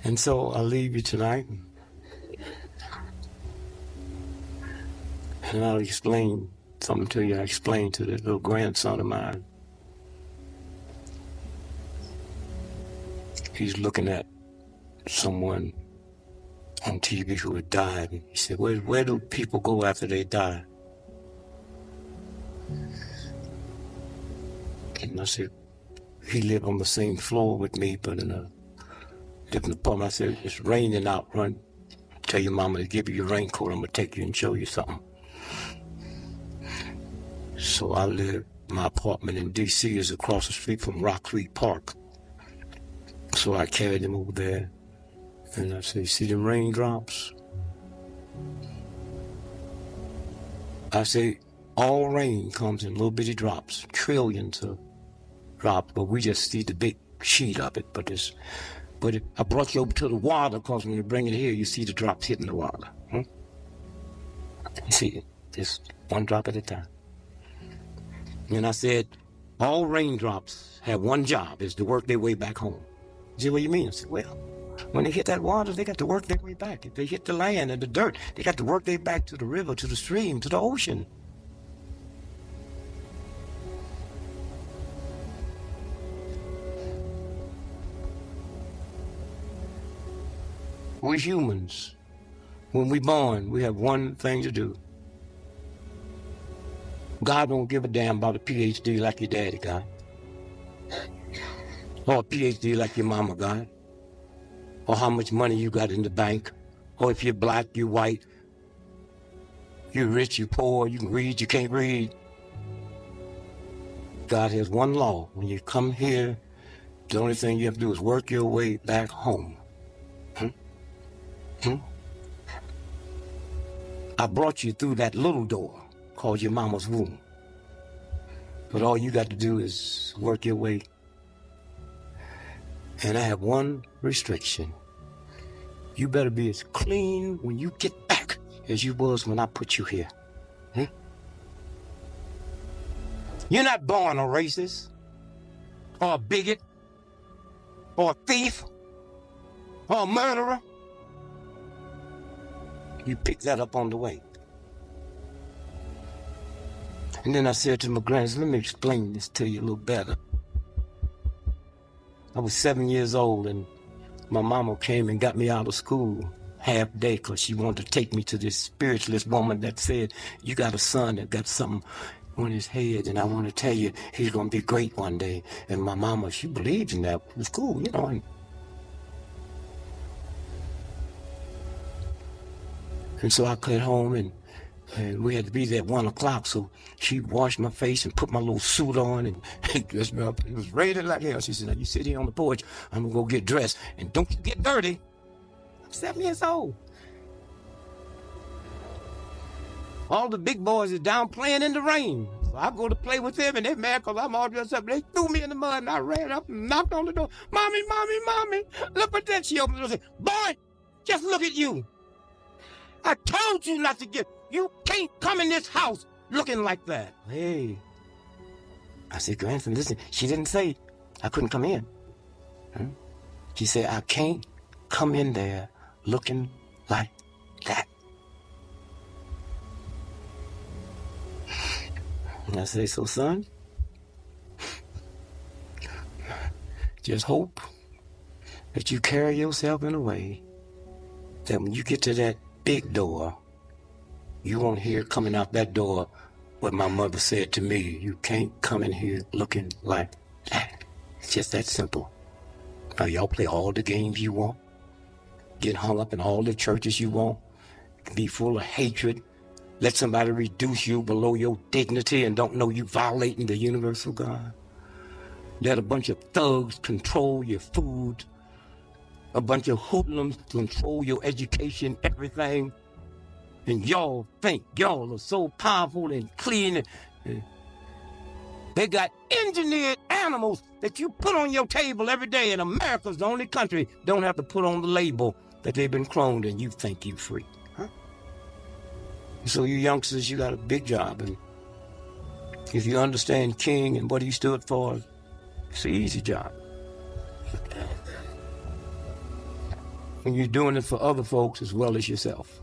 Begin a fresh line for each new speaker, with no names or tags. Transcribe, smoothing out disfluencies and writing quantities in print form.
And so I'll leave you tonight, and I'll explain something to you. I explained to the little grandson of mine. He's looking at someone on TV who had died. He said, where do people go after they die? And I said, he lived on the same floor with me, but in a different apartment. I said, it's raining out, run. Tell your mama to give you your raincoat. I'm going to take you and show you something. So I live, my apartment in D.C. is across the street from Rock Creek Park. So I carried him over there, and I say, see them raindrops? I say, all rain comes in little bitty drops, trillions of drops, but we just see the big sheet of it. But I brought you over to the water, because when you bring it here, you see the drops hitting the water. You see it, just one drop at a time. And I said, all raindrops have one job, is to work their way back home. You see what you mean? I said, well, when they hit that water, they got to work their way back. If they hit the land and the dirt, they got to work their way back to the river, to the stream, to the ocean. We're humans. When we're born, we have one thing to do. God don't give a damn about a PhD like your daddy got, or a PhD like your mama got, or how much money you got in the bank, or if you're black, you're white, you're rich, you're poor, you can read, you can't read. God has one law. When you come here, the only thing you have to do is work your way back home. I brought you through that little door called your mama's womb. But all you got to do is work your way. And I have one restriction. You better be as clean when you get back as you was when I put you here. You're not born a racist, or a bigot, or a thief, or a murderer. You pick that up on the way. And then I said to my grandson, let me explain this to you a little better. I was 7 years old, and my mama came and got me out of school half day because she wanted to take me to this spiritualist woman that said, you got a son that got something on his head, and I want to tell you he's going to be great one day. And my mama, she believed in that. It was cool, you know. And so I got home, and we had to be there at 1 o'clock, so she washed my face and put my little suit on and dressed me up. It was raining like hell. She said, now you sit here on the porch, I'm gonna go get dressed, and don't you get dirty. I'm 7 years old. All the big boys is down playing in the rain. So I go to play with them, and they're mad because I'm all dressed up. They threw me in the mud, and I ran up and knocked on the door. Mommy, mommy, mommy, look at that. She opened the door and said, boy, just look at you. I told you not to get, you can't come in this house looking like that. Hey, I said, grandson, listen, she didn't say I couldn't come in. She said, I can't come in there looking like that. And I say, so son, just hope that you carry yourself in a way that when you get to that big door, you won't hear coming out that door what my mother said to me. You can't come in here looking like that. It's just that simple. Now y'all play all the games you want, get hung up in all the churches you want, be full of hatred, let somebody reduce you below your dignity and don't know you violating the universal God. Let a bunch of thugs control your food, a bunch of hoodlums control your education, everything. And y'all think y'all are so powerful and clean. They got engineered animals that you put on your table every day, and America's the only country don't have to put on the label that they've been cloned, and you think you free. So you youngsters, you got a big job, and if you understand King and what he stood for, it's an easy job. when you're doing it for other folks as well as yourself.